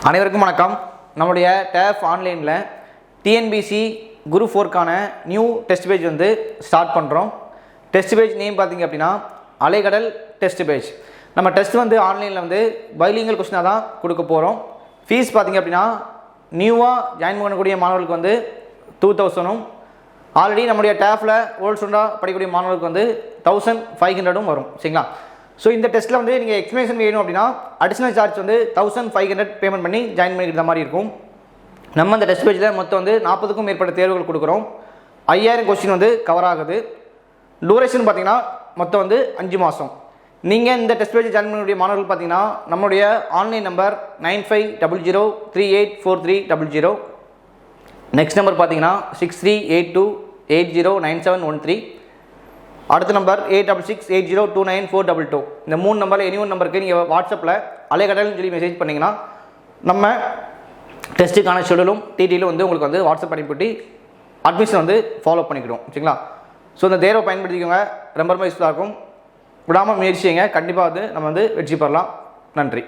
அனைவருக்கும் வணக்கம். நம்மளுடைய டேஃப் ஆன்லைனில் டிஎன்பிசி குரூப் 4க்கான நியூ டெஸ்ட் பேஜ் வந்து ஸ்டார்ட் பண்ணுறோம். டெஸ்ட் பேஜ் நேம் பார்த்திங்க அப்படின்னா அலைகடல் டெஸ்ட் பேஜ். நம்ம டெஸ்ட் வந்து ஆன்லைனில் வந்து பைலிங்கல் கொஸ்டினாக தான் கொடுக்க போகிறோம். ஃபீஸ் பார்த்திங்க அப்படின்னா நியூவாக ஜாயின் பண்ணக்கூடிய மாணவர்களுக்கு வந்து 2000 ஆல்ரெடி நம்முடைய டேஃபில் ஓல்ட் ஸ்டூடெண்டாக படிக்கக்கூடிய மாணவர்களுக்கு வந்து 1500 வரும். சரிங்களா? ஸோ இந்த டெஸ்ட்டில் வந்து நீங்கள் எக்ஸ்ப்ளனேஷன் வேணும் அப்படின்னா அடிஷ்னல் சார்ஜ் வந்து 1500 பேமெண்ட் பண்ணி ஜாயின் பண்ணிக்கிற மாதிரி இருக்கும். நம்ம இந்த டெஸ்ட் பேஜில் மொத்தம் வந்து 40க்கும் மேற்பட்ட தேர்வுகள் கொடுக்குறோம். 5000 கொஸ்டின் வந்து கவர் ஆகுது. டூரேஷன் பார்த்தீங்கன்னா மொத்தம் வந்து 5 மாதம். நீங்கள் இந்த டெஸ்ட் பேஜ் ஜாயின் பண்ணக்கூடிய மாணவர்கள் பார்த்தீங்கன்னா நம்மளுடைய ஆன்லைன் நம்பர் 9500384300. நெக்ஸ்ட் நம்பர் பார்த்தீங்கன்னா 6382809713. அடுத்த நம்பர் 8668029422. இந்த 3 நம்பரில் எனி ஒன் நம்பருக்கு நீங்கள் வாட்ஸ்அப்பில் அலைகடல்னு சொல்லி மெசேஜ் பண்ணிங்கன்னா நம்ம டெஸ்ட்டுக்கான ஷெடியூலும் டீட்டெயிலும் வந்து உங்களுக்கு வந்து வாட்ஸ்அப் அனுப்பிவிட்டு அட்மிஷன் வந்து ஃபாலோ பண்ணிக்கிடும். சரிங்களா? ஸோ இந்த தேர்வை பயன்படுத்திக்கோங்க. ரொம்ப யூஸ்ஃபுல்லாக இருக்கும். விடாமல் முயற்சி செய்யுங்க. கண்டிப்பாக வந்து நம்ம வந்து வெற்றி பெறலாம். நன்றி.